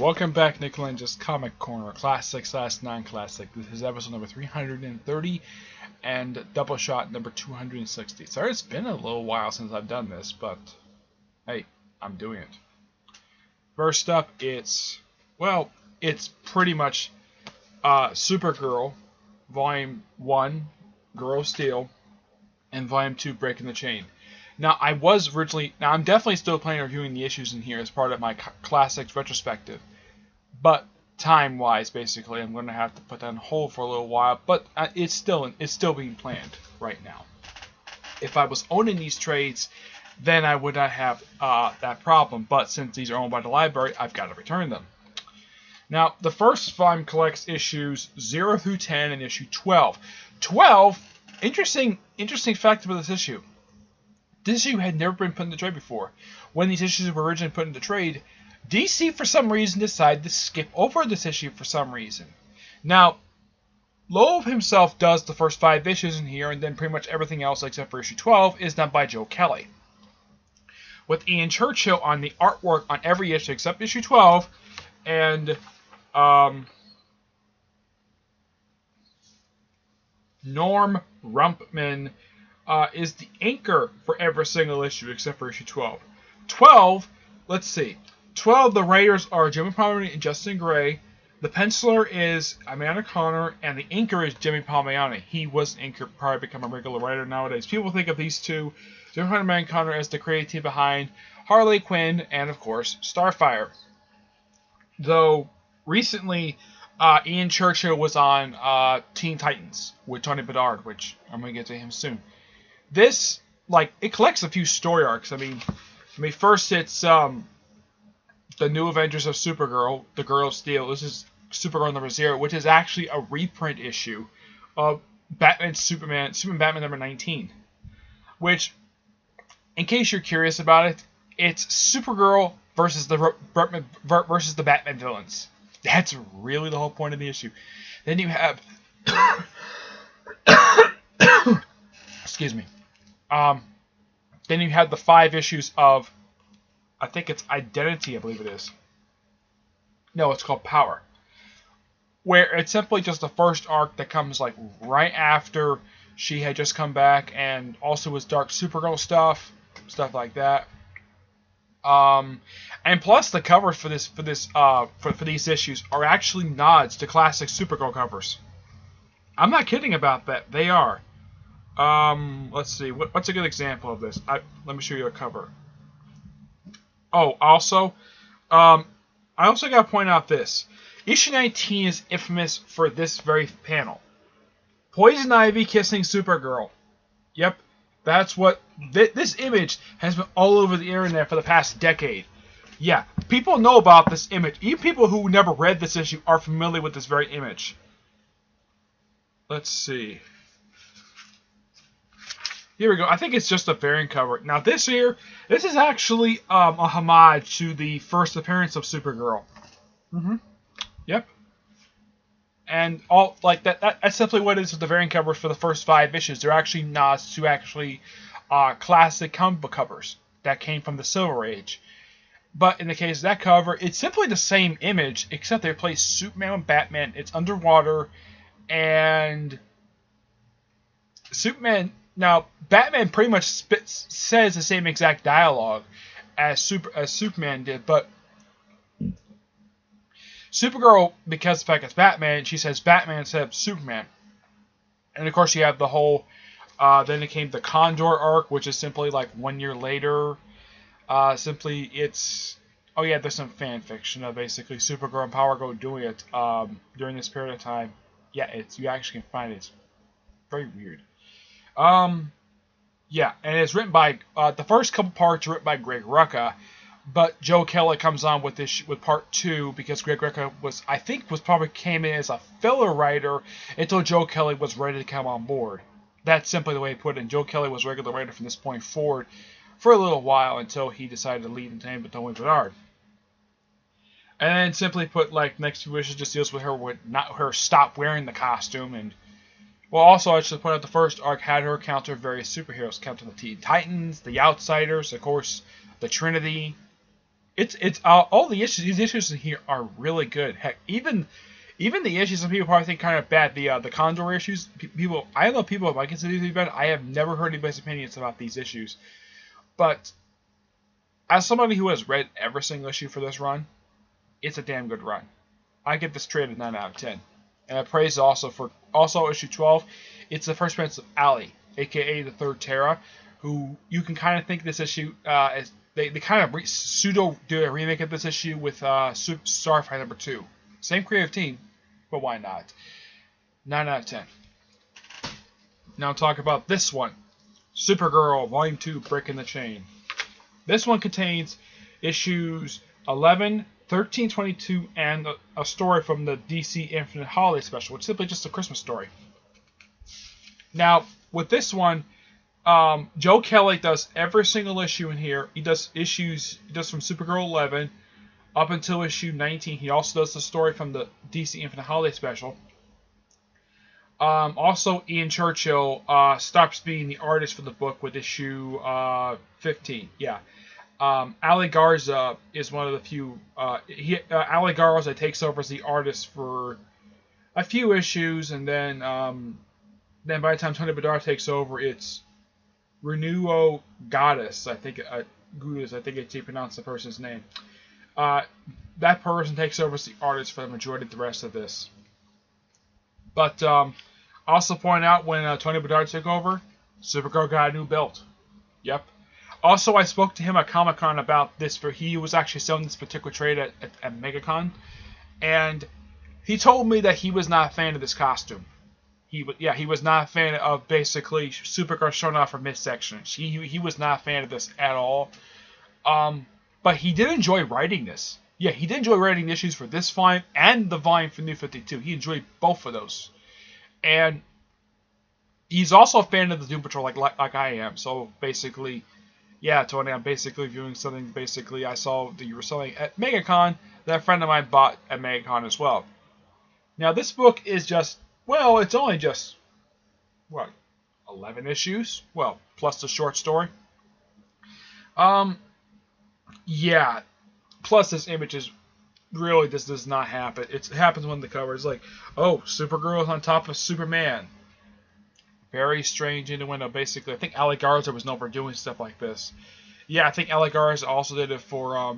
Welcome back, Nick Lenz's Comic Corner, Classic / Non-Classic. This is episode number 330 and Doubleshot number 260. Sorry, it's been a little while since I've done this, but hey, I'm doing it. First up, it's pretty much Supergirl, Volume 1, Girl of Steel, and Volume 2, Breaking the Chain. Now, I'm definitely still planning on reviewing the issues in here as part of my Classics retrospective. But time-wise, basically, I'm going to have to put that on hold for a little while. But it's still being planned right now. If I was owning these trades, then I would not have that problem. But since these are owned by the library, I've got to return them. Now, the first volume collects issues 0 through 10 and issue 12. 12, interesting fact about this issue. This issue had never been put in the trade before. When these issues were originally put into trade, DC for some reason decided to skip over this issue for some reason. Now, Loeb himself does the first 5 issues in here, and then pretty much everything else except for issue 12 is done by Joe Kelly. With Ian Churchill on the artwork on every issue except issue 12, and Norm Rumpman is the anchor for every single issue except for issue 12. 12, let's see. 12, the writers are Jimmy Palmiotti and Justin Gray. The penciler is Amanda Connor, and the inker is Jimmy Palmiotti. He was an inker prior to becoming a regular writer nowadays. People think of these two, Jimmy Palmiotti and Amanda Connor, as the creative team behind Harley Quinn and, of course, Starfire. Though, recently, Ian Churchill was on Teen Titans with Tony Bedard, which I'm going to get to him soon. This, it collects a few story arcs. I mean, first it's the New Avengers of Supergirl, the Girl of Steel. This is Supergirl number 0, which is actually a reprint issue of Superman Batman number 19. Which, in case you're curious about it, it's Supergirl versus the Batman villains. That's really the whole point of the issue. Then you have excuse me. Then you have the 5 issues of, I think it's Identity, I believe it is. No, it's called Power. Where it's simply just the first arc that comes right after she had just come back, and also was Dark Supergirl stuff like that. And plus the covers for these issues are actually nods to classic Supergirl covers. I'm not kidding about that. They are. Let's see. What's a good example of this? Let me show you a cover. Oh, also, I also got to point out this. Issue 19 is infamous for this very panel. Poison Ivy kissing Supergirl. Yep, that's what... This image has been all over the internet for the past decade. Yeah, people know about this image. Even people who never read this issue are familiar with this very image. Let's see. Here we go. I think it's just a variant cover. Now this is actually a homage to the first appearance of Supergirl. Yep. And all that's simply what it is with the variant covers for the first 5 issues. They're actually nods to classic comic book covers that came from the Silver Age. But in the case of that cover, it's simply the same image, except they replace Superman with Batman. It's underwater, and Superman... Now, Batman pretty much says the same exact dialogue as Superman did, but Supergirl, because of the fact it's Batman, she says Batman instead of Superman. And of course you have the whole, then it came the Condor arc, which is simply 1 year later. Simply it's, oh yeah, there's some fan fiction of basically Supergirl and Power Girl doing it during this period of time. Yeah, you actually can find it. It's very weird. Yeah, and it's written by, the first couple parts are written by Greg Rucka, but Joe Kelly comes on with part 2 because Greg Rucka came in as a filler writer until Joe Kelly was ready to come on board. That's simply the way he put it. And Joe Kelly was regular writer from this point forward for a little while until he decided to leave and name with Tony Bedard. And then simply put, next 2 issues just deals with her stop wearing the costume. And well, also I should point out the first arc had her counter various superheroes, counter the Teen Titans, the Outsiders, of course, the Trinity, it's all the issues. These issues in here are really good. Heck, even the issues some people probably think kind of bad. The Condor issues. People, I know people might consider these to be bad. I have never heard anybody's opinions about these issues. But as somebody who has read every single issue for this run, it's a damn good run. I give this trade a 9 out of 10. And I praise also for issue 12. It's the first appearance of Allie, aka the Third Terra, who you can kind of think this issue as they kind of pseudo do a remake of this issue with Starfire number 2. Same creative team, but why not? 9 out of 10. Now talk about this one, Supergirl Volume 2, Breaking the Chain. This one contains issues 11, 13, 22, and a story from the DC Infinite Holiday Special, which is simply just a Christmas story. Now, with this one, Joe Kelly does every single issue in here. He does from Supergirl 11 up until issue 19. He also does the story from the DC Infinite Holiday Special. Also, Ian Churchill stops being the artist for the book with issue 15. Yeah. Ali Garza is one of the few. Ali Garza takes over as the artist for a few issues, and then by the time Tony Bedard takes over, it's Renuo Goddess. I think it's you pronounce the person's name. That person takes over as the artist for the majority of the rest of this. But also point out when Tony Bedard took over, Supergirl got a new belt. Yep. Also, I spoke to him at Comic-Con about this, for he was actually selling this particular trade at MegaCon, and he told me that he was not a fan of this costume. He was not a fan of basically Supergirl showing off her midsection. He was not a fan of this at all. But he did enjoy writing this. Yeah, he did enjoy writing issues for this volume and the volume for New 52. He enjoyed both of those. And he's also a fan of the Doom Patrol like I am. So basically, yeah, Tony, I'm basically viewing something I saw that you were selling at MegaCon that a friend of mine bought at MegaCon as well. Now, this book is just, well, it's only just, 11 issues? Well, plus the short story. Yeah, plus this image is really, this does not happen. It happens when the cover is like, oh, Supergirl is on top of Superman. Very strange innuendo, basically. I think Ali Garza was known for doing stuff like this. Yeah, I think Ali Garza also did it for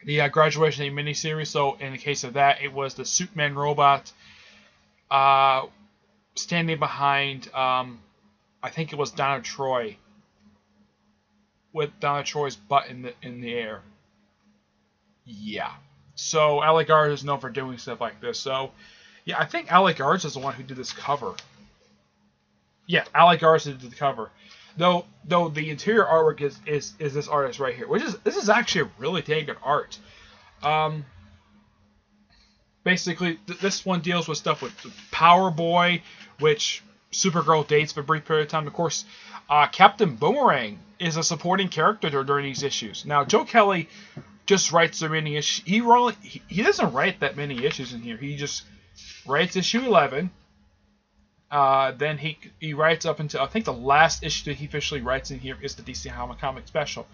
the Graduation Day miniseries. So in the case of that, it was the Superman robot standing behind, I think it was Donna Troy, with Donna Troy's butt in the air. Yeah. So Ali Garza is known for doing stuff like this. So yeah, I think Ali Garza is the one who did this cover. Yeah, Ali Garza did the cover. Though the interior artwork is this artist right here, this is actually really dang good art. Basically, this one deals with stuff with Power Boy, which Supergirl dates for a brief period of time. Of course, Captain Boomerang is a supporting character during these issues. Now, Joe Kelly just writes the many issues. He doesn't write that many issues in here. He just writes issue 11. Then he writes up until, I think the last issue that he officially writes in here is the DC Comic Special.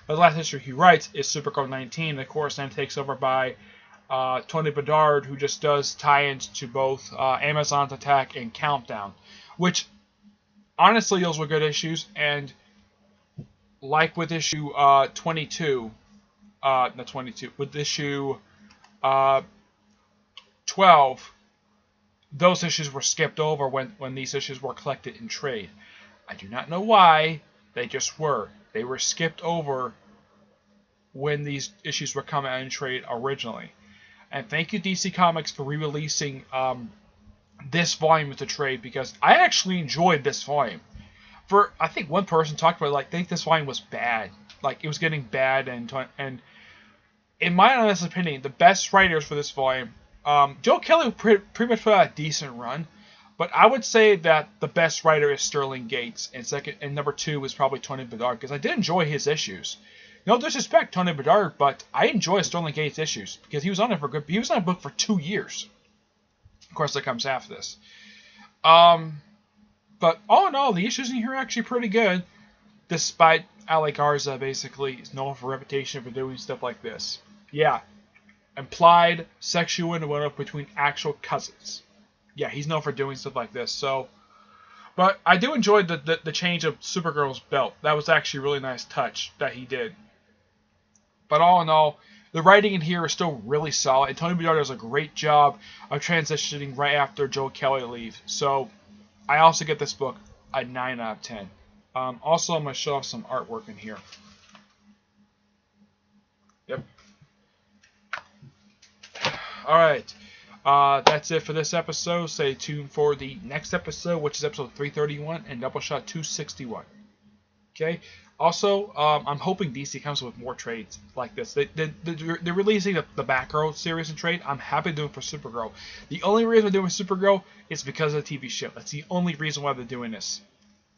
But the last issue he writes is Supergirl 19. And of course, then takes over by Tony Bedard, who just does tie-ins to both Amazon's Attack and Countdown, which honestly those were good issues. And like with issue 22, not 22, with issue 12, those issues were skipped over when these issues were collected in trade. I do not know why, they just were. They were skipped over when these issues were coming out in trade originally. And thank you, DC Comics, for re-releasing this volume of the trade, because I actually enjoyed this volume. I think one person talked about it, like, I think this volume was bad. Like, it was getting bad, and in my honest opinion, the best writers for this volume, Joe Kelly pretty much put out a decent run, but I would say that the best writer is Sterling Gates, and number 2 is probably Tony Bedard, because I did enjoy his issues. No disrespect, Tony Bedard, but I enjoy Sterling Gates' issues because he was on it for he was on a book for 2 years. Of course, that comes after this. But all in all, the issues in here are actually pretty good, despite Ali Garza basically is known for reputation for doing stuff like this. Yeah, implied sexual innuendo between actual cousins. Yeah, he's known for doing stuff like this. So, but I do enjoy the change of Supergirl's belt. That was actually a really nice touch that he did. But all in all, the writing in here is still really solid. And Tony Bedard does a great job of transitioning right after Joe Kelly leaves. So, I also get this book a 9 out of 10. Also, I'm going to show off some artwork in here. Yep. Alright. That's it for this episode. Stay tuned for the next episode, which is episode 331 and Doubleshot 261. Okay? Also, I'm hoping DC comes with more trades like this. They're releasing the Batgirl series and trade. I'm happy to do it for Supergirl. The only reason I'm doing Supergirl is because of the TV show. That's the only reason why they're doing this.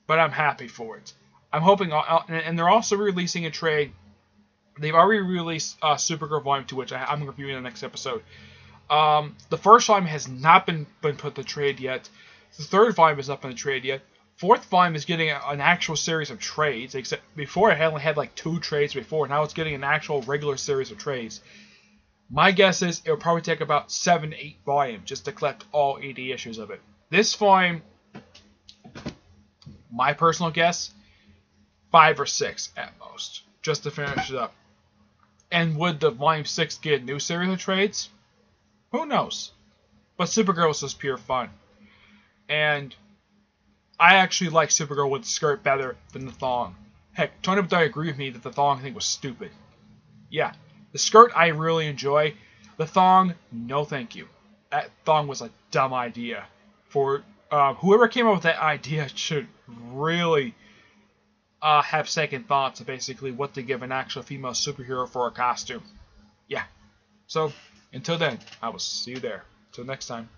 But I'm happy for it. I'm hoping, and they're also releasing a trade. They've already released Supergirl Volume 2, which I'm going to review in the next episode. The first volume has not been put to trade yet. The third volume is not been to trade yet. Fourth volume is getting an actual series of trades. Except before it only had like 2 trades before. Now it's getting an actual regular series of trades. My guess is it'll probably take about 7 to 8 volumes just to collect all 80 issues of it. This volume, my personal guess, 5 or 6 at most, just to finish it up. And would the volume 6 get a new series of trades? Who knows? But Supergirl is just pure fun. And I actually like Supergirl with the skirt better than the thong. Heck, Tony Bedard agreed with me that the thong thing was stupid. Yeah, the skirt I really enjoy. The thong, no thank you. That thong was a dumb idea. For whoever came up with that idea should really have second thoughts of basically what to give an actual female superhero for a costume. Yeah. So, until then, I will see you there. Till next time.